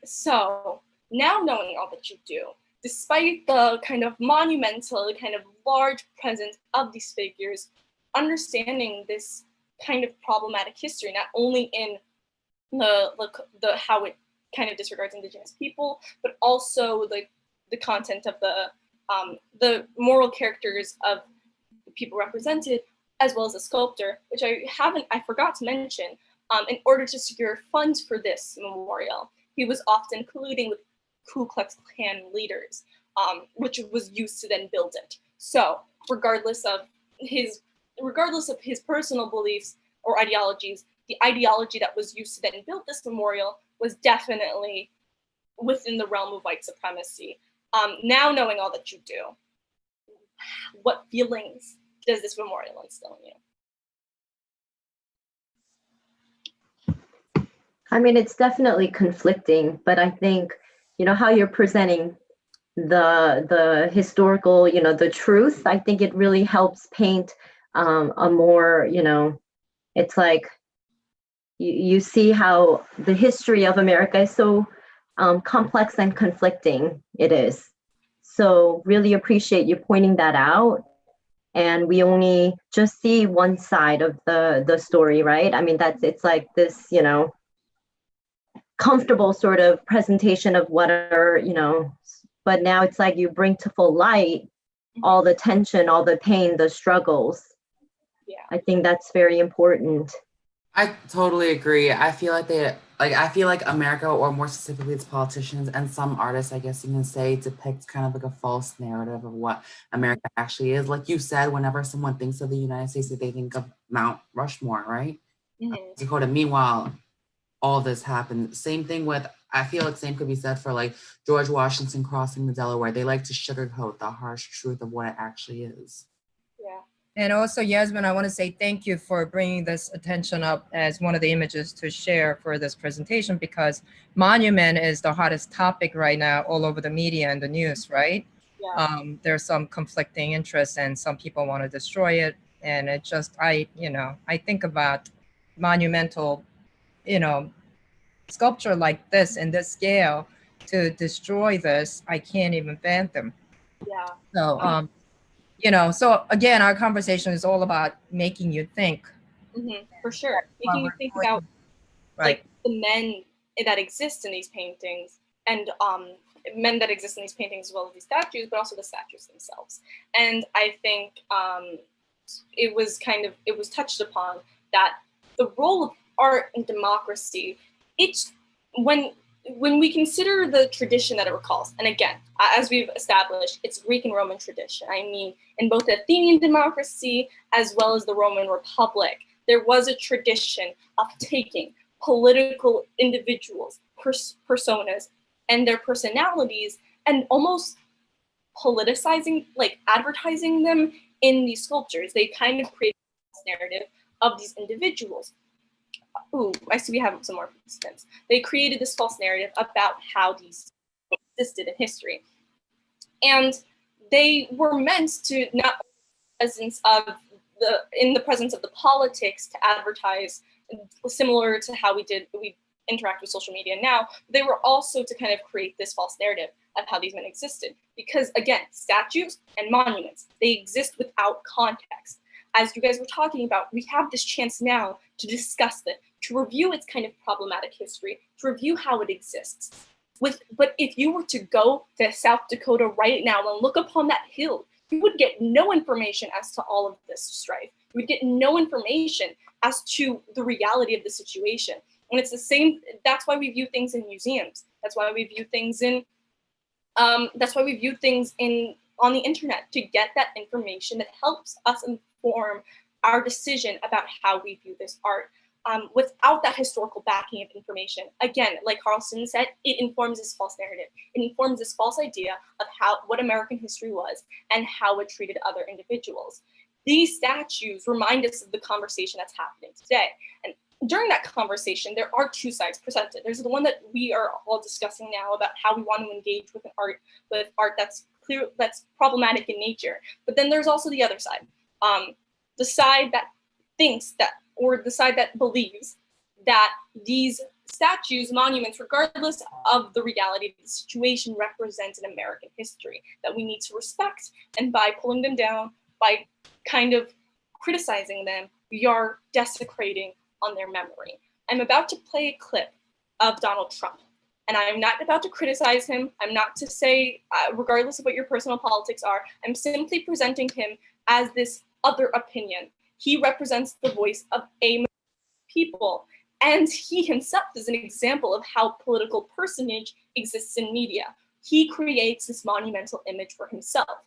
So now knowing all that you do, despite the kind of monumental, kind of large presence of these figures, understanding this kind of problematic history, not only in the how it kind of disregards indigenous people, but also the content of the moral characters of the people represented, as well as a sculptor, which I forgot to mention. In order to secure funds for this memorial, he was often colluding with Ku Klux Klan leaders, which was used to then build it. So regardless of his personal beliefs or ideologies, the ideology that was used to then build this memorial was definitely within the realm of white supremacy. Now knowing all that you do, what feelings does this memorial instill in you? I mean, it's definitely conflicting, but I think, how you're presenting the historical, the truth, I think it really helps paint a more, it's like you see how the history of America is so complex and conflicting it is. So really appreciate you pointing that out. And we only just see one side of the story, right? I mean, it's like this, comfortable sort of presentation of what are, but now it's like you bring to full light all the tension, all the pain, the struggles. Yeah. I think that's very important. I totally agree. I feel like America, or more specifically its politicians and some artists, I guess you can say, depict kind of like a false narrative of what America actually is. Like you said, whenever someone thinks of the United States, they think of Mount Rushmore, right? Dakota. Meanwhile, all this happened. Same thing with, I feel like same could be said for like George Washington crossing the Delaware. They like to sugarcoat the harsh truth of what it actually is. Yeah. And also, Yasmine, I want to say thank you for bringing this attention up as one of the images to share for this presentation, because monument is the hottest topic right now all over the media and the news, right? Yeah. There's some conflicting interests and some people want to destroy it. And it just, I think about monumental, sculpture like this in this scale, to destroy this, I can't even fathom. Yeah. So, so again, our conversation is all about making you think. For sure. Making you think about like the men that exist in these paintings, and men that exist in these paintings as well as these statues, but also the statues themselves. And I think it was touched upon that the role of art and democracy, it's when we consider the tradition that it recalls, and again, as we've established, it's Greek and Roman tradition. I mean, in both the Athenian democracy as well as the Roman Republic, there was a tradition of taking political individuals, personas, and their personalities, and almost politicizing, like advertising them in these sculptures. They kind of created this narrative of these individuals. Ooh, I see we have some more participants. They created this false narrative about how these existed in history. And they were meant to not in the presence of the politics to advertise, similar to how we interact with social media now. They were also to kind of create this false narrative of how these men existed. Because again, statues and monuments, they exist without context. As you guys were talking about, we have this chance now to discuss it, to review its kind of problematic history, to review how it exists. But if you were to go to South Dakota right now and look upon that hill, you would get no information as to all of this strife. You would get no information as to the reality of the situation. And it's the same, that's why we view things in museums. That's why we view things on the internet, to get that information that helps us inform our decision about how we view this art. Without that historical backing of information, again, like Carlson said, it informs this false narrative. It informs this false idea of what American history was and how it treated other individuals. These statues remind us of the conversation that's happening today. And during that conversation, there are two sides presented. There's the one that we are all discussing now about how we want to engage with art that's clear, that's problematic in nature. But then there's also the other side. the side that thinks that, or the side that believes that these statues, monuments, regardless of the reality of the situation, represent an American history that we need to respect. And by pulling them down, by kind of criticizing them, we are desecrating on their memory. I'm about to play a clip of Donald Trump, and I'm not about to criticize him. I'm not to say, regardless of what your personal politics are, I'm simply presenting him as this other opinion. He represents the voice of a people, and he himself is an example of how political personage exists in media. He creates this monumental image for himself,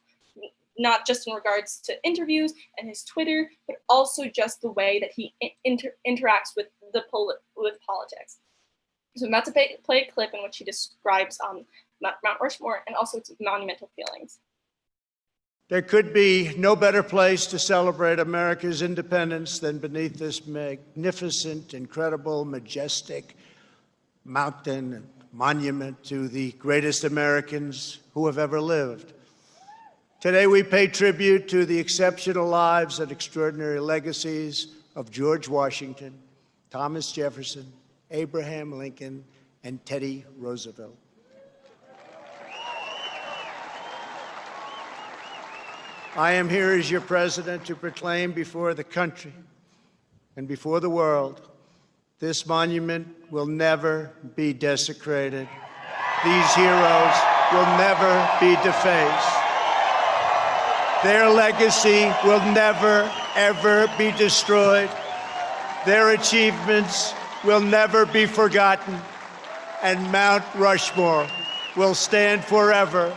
not just in regards to interviews and his Twitter, but also just the way that he interacts with politics. So I'm about to play a clip in which he describes Mount Rushmore and also its monumental feelings. There could be no better place to celebrate America's independence than beneath this magnificent, incredible, majestic mountain and monument to the greatest Americans who have ever lived. Today, we pay tribute to the exceptional lives and extraordinary legacies of George Washington, Thomas Jefferson, Abraham Lincoln, and Teddy Roosevelt. I am here as your president to proclaim before the country and before the world, this monument will never be desecrated. These heroes will never be defaced. Their legacy will never, ever be destroyed. Their achievements will never be forgotten. And Mount Rushmore will stand forever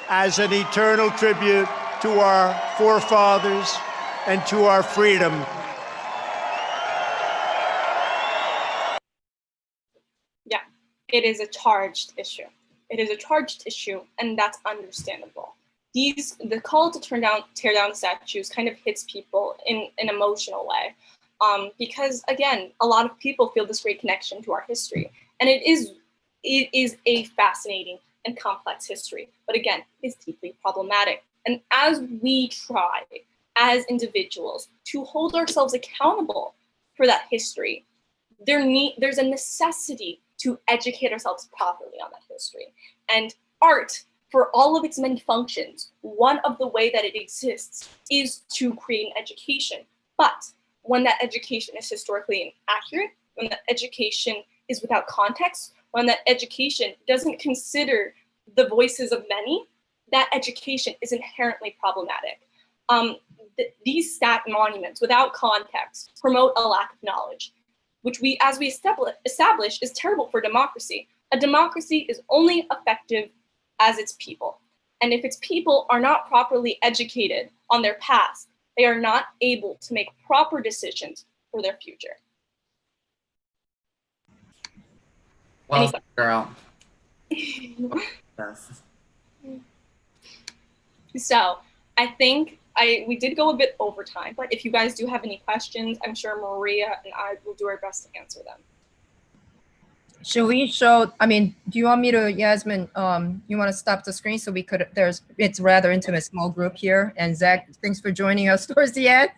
as an eternal tribute to our forefathers and to our freedom. Yeah, it is a charged issue. It is a charged issue, and that's understandable. The call to tear down the statues kind of hits people in an emotional way, because again, a lot of people feel this great connection to our history, and it is a fascinating and complex history, but again, it's deeply problematic. And as we try, as individuals, to hold ourselves accountable for that history, there's a necessity to educate ourselves properly on that history. And art, for all of its many functions, one of the way that it exists is to create an education. But when that education is historically inaccurate, when that education is without context, when that education doesn't consider the voices of many, that education is inherently problematic. These stat monuments, without context, promote a lack of knowledge, which as we establish, is terrible for democracy. A democracy is only effective as its people. And if its people are not properly educated on their past, they are not able to make proper decisions for their future. Well, girl. Yes. So I think we did go a bit over time, but if you guys do have any questions, I'm sure Maria and I will do our best to answer them. Should we show, do you want me to, Yasmine, you want to stop the screen so we could, it's rather intimate small group here. And Zach, thanks for joining us towards the end.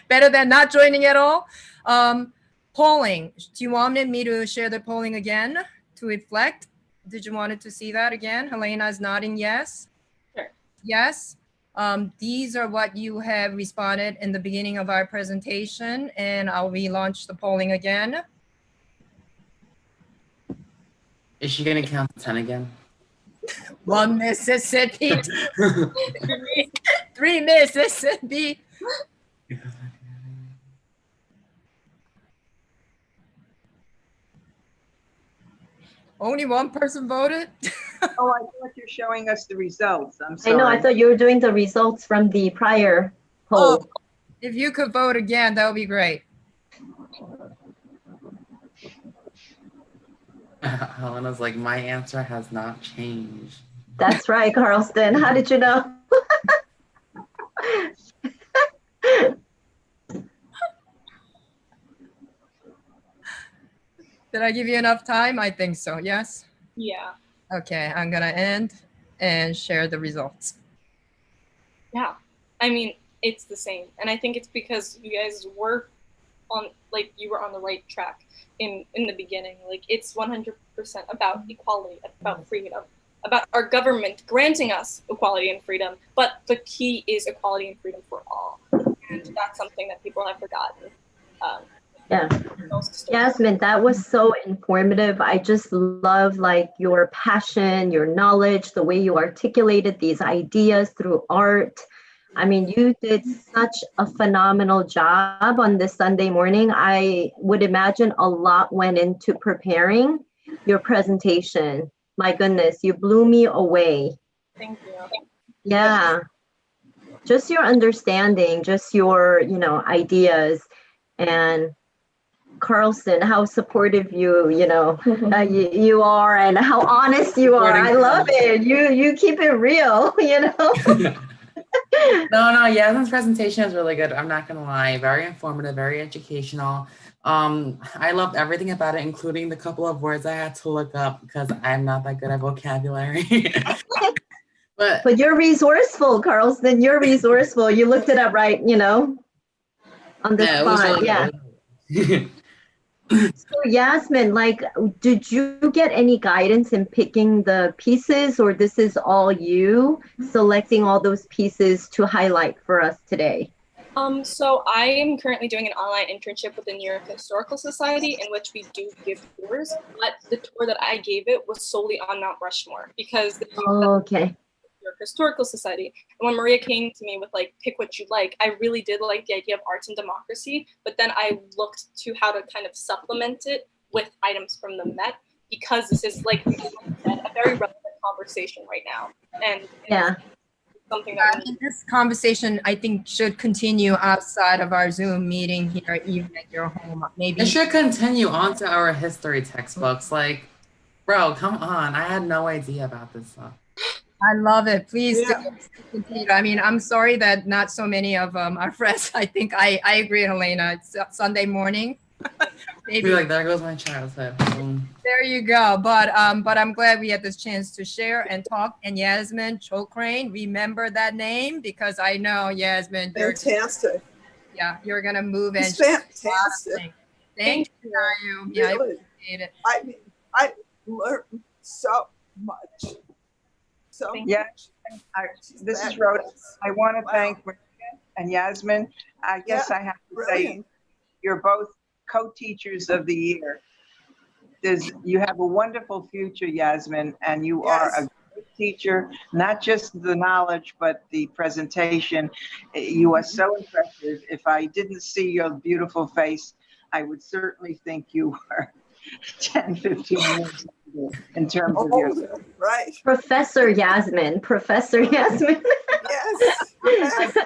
Better than not joining at all. Polling, do you want me to share the polling again to reflect? Did you want to see that again? Helena is nodding yes. Sure. Yes. These are what you have responded in the beginning of our presentation, and I'll relaunch the polling again. Is she gonna count to 10 again? 1 Mississippi, three Mississippi. Only one person voted? Oh, I thought you're showing us the results. I'm sorry. I know, I thought you were doing the results from the prior poll. Oh, if you could vote again, that would be great. Helena's like, my answer has not changed. That's right, Carlston. How did you know? Did I give you enough time? I think so, yes? Yeah. Okay, I'm gonna end and share the results. Yeah, I mean, it's the same. And I think it's because you guys were on, like, you were on the right track in the beginning. Like, it's 100% about equality, about freedom, about our government granting us equality and freedom, but the key is equality and freedom for all. And that's something that people have forgotten. Yeah. Yasmine, that was so informative. I just love like your passion, your knowledge, the way you articulated these ideas through art. I mean, you did such a phenomenal job on this Sunday morning. I would imagine a lot went into preparing your presentation. My goodness, you blew me away. Thank you. Yeah. Just your understanding, just your, ideas. And Carlson, how supportive you are, and how honest you are. I love it. You keep it real, No, Yasmine's presentation was really good. I'm not gonna lie, very informative, very educational. I loved everything about it, including the couple of words I had to look up because I'm not that good at vocabulary. But you're resourceful, Carlson. You're resourceful. You looked it up right, on the spot. Yeah. So Yasmine, like, did you get any guidance in picking the pieces, or this is all you selecting all those pieces to highlight for us today? So I am currently doing an online internship with the New York Historical Society, in which we do give tours, but the tour that I gave it was solely on Mount Rushmore because the New York Historical Society. And when Maria came to me with like, pick what you like, I really did like the idea of arts and democracy, but then I looked to how to kind of supplement it with items from the Met, because this is, like you said, a very relevant conversation right now. And something that this conversation, I think, should continue outside of our Zoom meeting here, even at your home. Maybe it should continue onto our history textbooks. Like, bro, come on. I had no idea about this stuff. I love it. Please do continue. I mean, I'm sorry that not so many of our friends. I think I agree, Helena. It's Sunday morning. Maybe like, there goes my childhood. There you go. But I'm glad we had this chance to share and talk. And Yasmine Chokrane, remember that name, because I know, Yasmine, fantastic. You're gonna move and fantastic. Thank you. Yeah, really. I appreciate it. I mean, I learned so much. So yes, this is Rhoda. I want to thank Maria and Yasmine. I guess I have to say, you're both co-teachers of the year. You have a wonderful future, Yasmine, and you are a great teacher, not just the knowledge, but the presentation. You are so impressive. If I didn't see your beautiful face, I would certainly think you were 10, 15 years in terms of your right. Professor Yasmine. Yes.